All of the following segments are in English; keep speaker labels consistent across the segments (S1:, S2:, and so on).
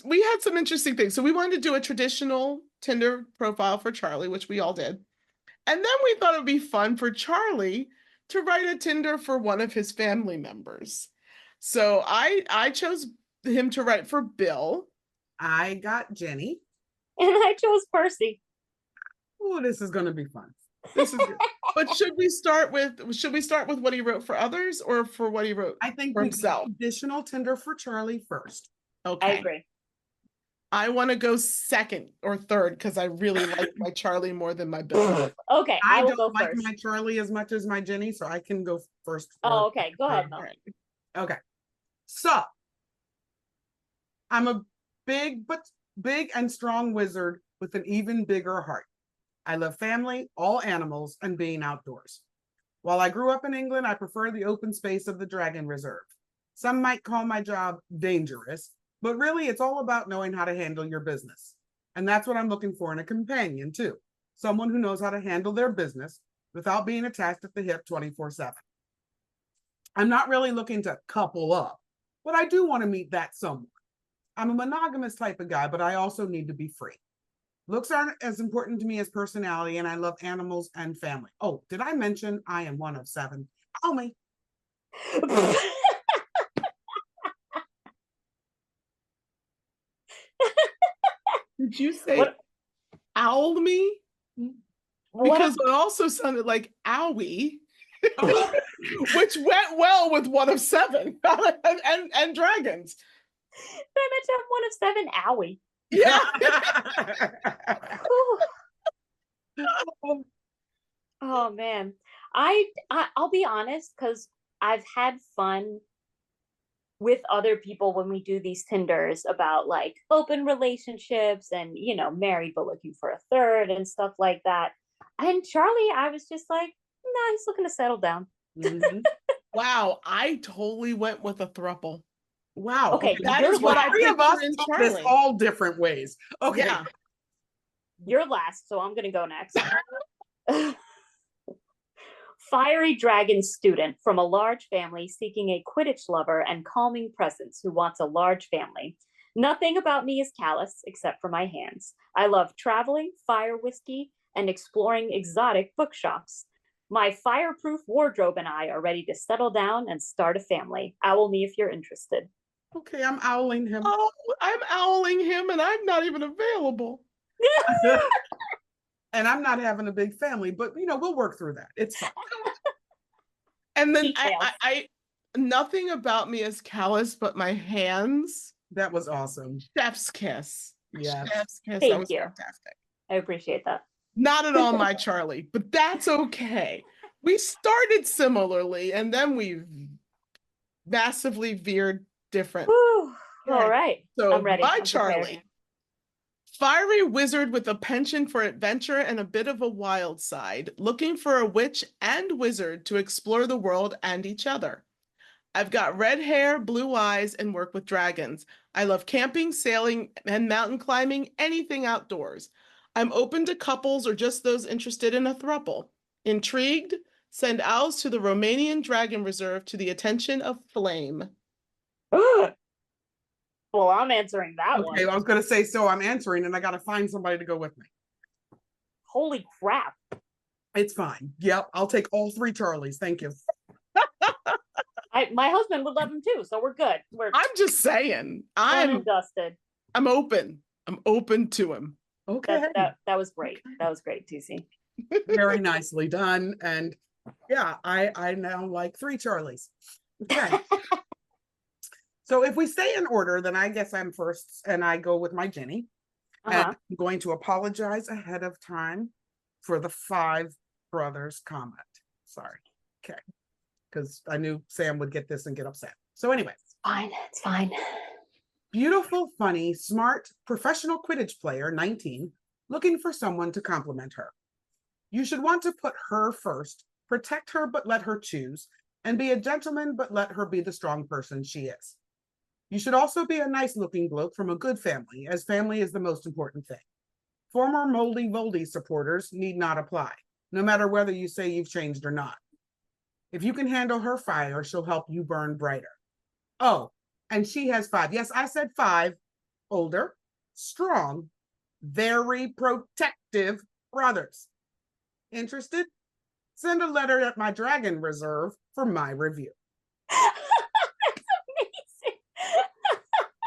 S1: we had some interesting things. So we wanted to do a traditional Tinder profile for Charlie, which we all did. And then we thought it would be fun for Charlie to write a Tinder for one of his family members. So I chose him to write for Bill.
S2: I got Jenny.
S3: And I chose Percy.
S2: Oh, this is going to be fun.
S1: This is good. But should we start with what he wrote for others or for what he wrote
S2: I think
S1: for
S2: we
S1: himself?
S2: Additional Tinder for Charlie first.
S1: Okay.
S3: I agree.
S1: I want to go second or third because I really like my Charlie more than my Bill.
S3: Okay,
S2: I
S3: will
S2: don't
S3: go
S2: like
S3: first.
S2: my Charlie as much as my Jenny, so I can go first.
S3: Oh, okay. Go ahead, Mel.
S2: Okay. So I'm a big and strong wizard with an even bigger heart. I love family, all animals, and being outdoors. While I grew up in England, I prefer the open space of the Dragon Reserve. Some might call my job dangerous, but really it's all about knowing how to handle your business. And that's what I'm looking for in a companion too. Someone who knows how to handle their business without being attached at the hip 24/7. I'm not really looking to couple up, but I do want to meet that someone. I'm a monogamous type of guy, but I also need to be free. Looks aren't as important to me as personality, and I love animals and family. Oh, did I mention I am one of 7? Oh, me.
S1: Did you say owl me? Because it also sounded like owie, which went well with one of 7 and dragons.
S3: I meant to have one of 7 owie.
S1: Yeah.
S3: Oh man. I'll be honest, because I've had fun with other people when we do these Tinders about like open relationships and married but looking for a third and stuff like that. And Charlie, I was just like, nah, he's looking to settle down.
S2: Mm-hmm.
S1: Wow, I totally went with a throuple.
S2: Wow.
S3: Okay,
S1: that is what I
S2: three of us
S1: in
S2: took this all different ways. Okay.
S1: Yeah.
S3: You're last, so I'm gonna go next. Fiery dragon student from a large family seeking a Quidditch lover and calming presence who wants a large family. Nothing about me is callous except for my hands. I love traveling, fire whiskey, and exploring exotic bookshops. My fireproof wardrobe and I are ready to settle down and start a family. Owl me if you're interested.
S2: Okay, I'm owling him.
S1: Oh, I'm owling him and I'm not even available.
S2: And I'm not having a big family, but we'll work through that. It's fine.
S1: And then I nothing about me is callous, but my hands.
S2: That was awesome.
S1: Chef's kiss.
S2: Yeah.
S1: Chef's kiss.
S3: Thank
S1: that was
S3: you.
S1: fantastic.
S3: I appreciate that.
S1: Not at all my Charlie, but that's okay. We started similarly and then we massively veered different.
S3: Whew. All right.
S1: So
S3: I'm ready.
S1: my
S3: I'm
S1: Charlie.
S3: prepared.
S1: Fiery wizard with a penchant for adventure and a bit of a wild side, looking for a witch and wizard to explore the world and each other. I've got red hair, blue eyes, and work with dragons. I love camping, sailing, and mountain climbing, anything outdoors. I'm open to couples or just those interested in a throuple. Intrigued? Send owls to the Romanian Dragon Reserve to the attention of Flame.
S3: Well, I'm answering that one.
S2: Okay, I was going to say, so I'm answering and I got to find somebody to go with me.
S3: Holy crap.
S2: It's fine. Yep, I'll take all 3 Charlies. Thank you.
S3: My husband would love him too, so we're good.
S1: I'm just saying.
S3: Dusted.
S1: I'm open. I'm open to him.
S2: Okay.
S3: That was great. That was great, TC.
S2: Very nicely done. And yeah, I now like 3 Charlies. Okay. So if we stay in order, then I guess I'm first and I go with my Jenny. And I'm going to apologize ahead of time for the 5 brothers comment. Sorry. Okay. Because I knew Sam would get this and get upset. So anyway.
S3: It's fine.
S2: Beautiful, funny, smart, professional Quidditch player, 19, looking for someone to compliment her. You should want to put her first, protect her but let her choose, and be a gentleman but let her be the strong person she is. You should also be a nice-looking bloke from a good family, as family is the most important thing. Former Moldy Voldy supporters need not apply, no matter whether you say you've changed or not. If you can handle her fire, she'll help you burn brighter. Oh, and she has 5. Yes, I said 5, older, strong, very protective brothers. Interested? Send a letter at my dragon reserve for my review.
S3: That's amazing.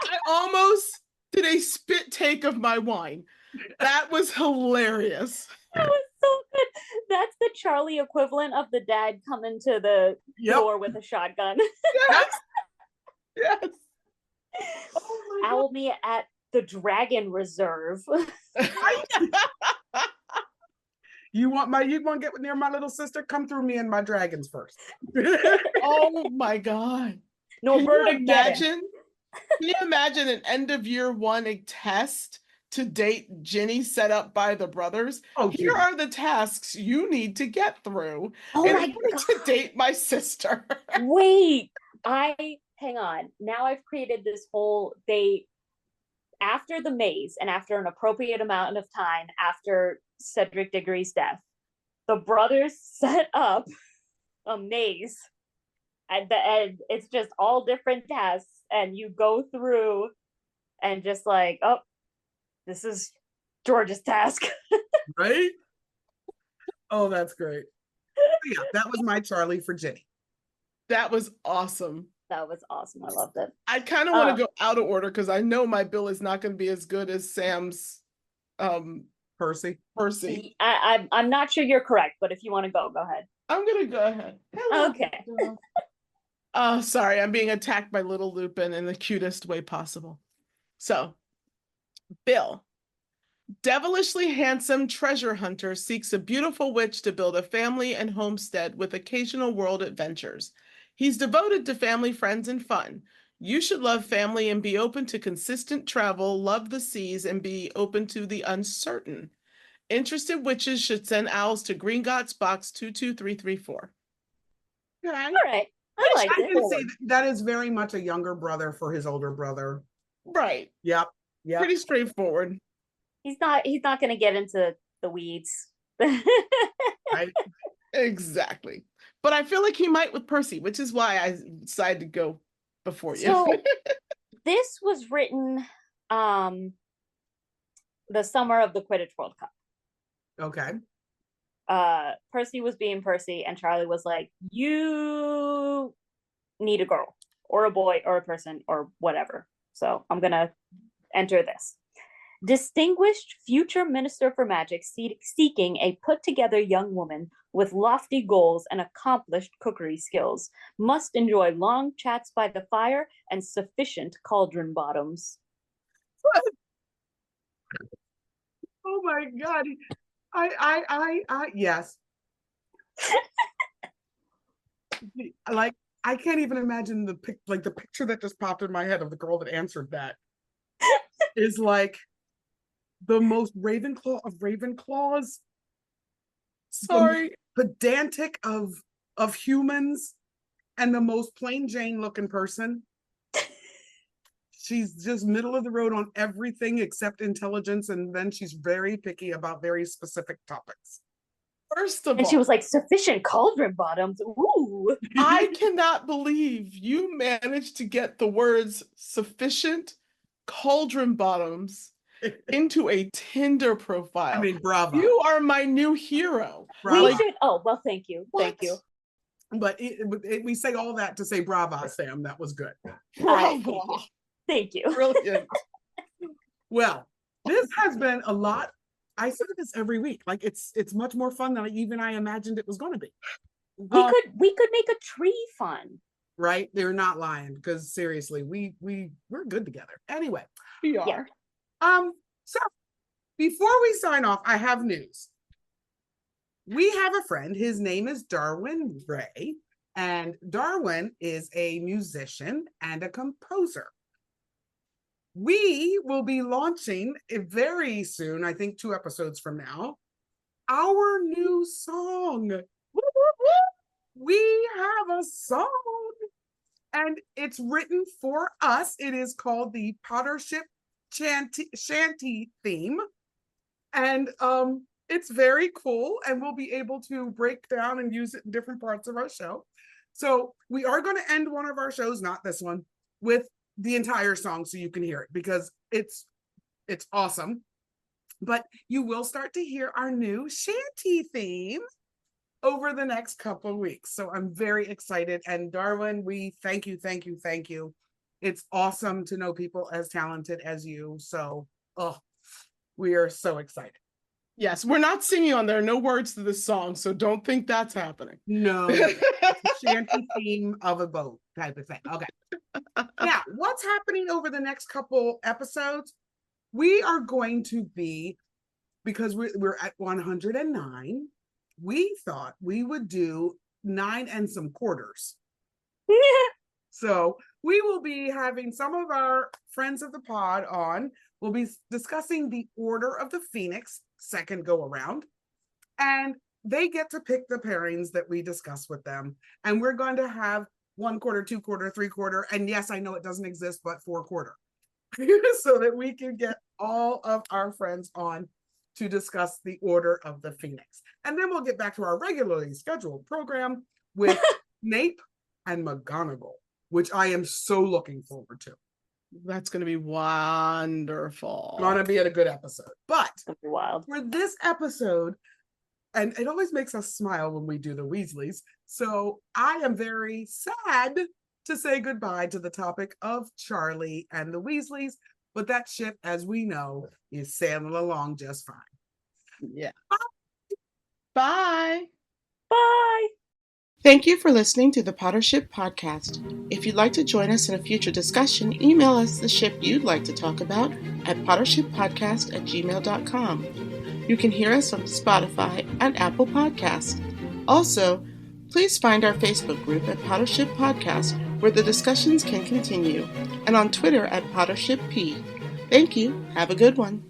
S1: I almost did a spit take of my wine. That was hilarious.
S3: That was so good. That's the Charlie equivalent of the dad coming to the door with a shotgun.
S1: Yes. Yes. Oh my
S3: Owl me at the dragon reserve.
S2: You want to get near my little sister? Come through me and my dragons first.
S1: Oh my God.
S3: No bird
S1: Can you imagine an end of year one test to date Ginny set up by the brothers?
S2: Oh,
S1: Here
S2: geez.
S1: are the tasks you need to get through
S3: Oh
S1: in
S3: my
S1: order
S3: God.
S1: to date my sister.
S3: Wait, hang on. Now I've created this whole after the maze and after an appropriate amount of time after Cedric Diggory's death, the brothers set up a maze at the end. It's just all different tasks, and you go through and just like, oh, this is George's task.
S2: Right? Oh, that's great. Yeah, that was my Charlie for Ginny.
S1: That was awesome.
S3: That was awesome. I loved it.
S1: I kind of want to go out of order because I know my bill is not going to be as good as Sam's
S2: Percy.
S3: I'm not sure you're correct, but if you want to go ahead.
S1: I'm going to go ahead. Hello.
S3: Okay.
S1: Oh, sorry. I'm being attacked by little Lupin in the cutest way possible. So, Bill. Devilishly handsome treasure hunter seeks a beautiful witch to build a family and homestead with occasional world adventures. He's devoted to family, friends, and fun. You should love family and be open to consistent travel, love the seas, and be open to the uncertain. Interested witches should send owls to Gringotts Box 22334.
S2: Okay.
S3: All right. I like
S2: I can see
S3: it.
S2: that is very much a younger brother for his older brother.
S1: Right.
S2: Yep.
S1: Pretty straightforward.
S3: He's not going to get into the weeds.
S2: Right?
S1: Exactly. But I feel like he might with Percy, which is why I decided to go before you.
S3: So this was written the summer of the Quidditch World Cup.
S2: Okay.
S3: Percy was being Percy, and Charlie was like, you need a girl or a boy or a person or whatever. So I'm gonna enter this. Distinguished future Minister for Magic seeking a put-together young woman with lofty goals and accomplished cookery skills must enjoy long chats by the fire and sufficient cauldron bottoms.
S2: Oh my God. I yes. Like, I can't even imagine the picture that just popped in my head of the girl that answered that is like the most Ravenclaw of Ravenclaws.
S1: Sorry.
S2: Pedantic of humans and the most plain Jane looking person. She's just middle of the road on everything except intelligence, and then she's very picky about very specific topics.
S1: First of all,
S3: and she was like, sufficient cauldron bottoms. Ooh.
S1: I cannot believe you managed to get the words sufficient cauldron bottoms into a Tinder profile.
S2: I mean, bravo.
S1: You are my new hero.
S3: We should. Oh, well, thank you.
S1: What?
S3: Thank you.
S2: But we say all that to say brava, Sam. That was good.
S1: Bravo.
S3: Thank you.
S1: Brilliant.
S2: Well, this has been a lot. I say this every week. Like, it's much more fun than even I imagined it was going to be.
S3: We could make a tree fun.
S2: Right? They're not lying, because seriously, we're good together. Anyway,
S1: We are.
S3: Yeah.
S2: So before we sign off, I have news. We have a friend. His name is Darwin Ray, and Darwin is a musician and a composer. We will be launching very soon, I think 2 episodes from now, our new song. We have a song, and it's written for us. It is called the Pottership Shanty theme, and it's very cool, and we'll be able to break down and use it in different parts of our show. So we are going to end one of our shows, not this one, with the entire song so you can hear it because it's awesome. But you will start to hear our new shanty theme over the next couple of weeks. So I'm very excited. And Darwin, we thank you. It's awesome to know people as talented as you. So, we are so excited.
S1: Yes, we're not singing on there. No words to this song, so don't think that's happening.
S2: No, it's a shanty theme of a boat type of thing. Okay. Now, what's happening over the next couple episodes? We are going to be, because we're at 109, we thought we would do 9 and some quarters. So we will be having some of our friends of the pod on. We'll be discussing the Order of the Phoenix, second go around. And they get to pick the pairings that we discuss with them. And we're going to have 1 quarter, 2 quarter, 3 quarter. And yes, I know it doesn't exist, but 4 quarter. So that we can get all of our friends on to discuss the Order of the Phoenix. And then we'll get back to our regularly scheduled program with Snape and McGonagall, which I am so looking forward to.
S1: That's going to be wonderful.
S2: Gonna be a good episode. But
S3: It's gonna be wild.
S2: for this episode, and it always makes us smile when we do the Weasleys, so I am very sad to say goodbye to the topic of Charlie and the Weasleys, but that ship, as we know, is sailing along just fine.
S1: Yeah. Bye.
S3: Bye.
S1: Thank you for listening to the Pottership Podcast. If you'd like to join us in a future discussion, email us the ship you'd like to talk about at pottershippodcast@gmail.com. You can hear us on Spotify and Apple Podcasts. Also, please find our Facebook group at Pottership Podcast, where the discussions can continue, and on Twitter at PottershipP. Thank you. Have a good one.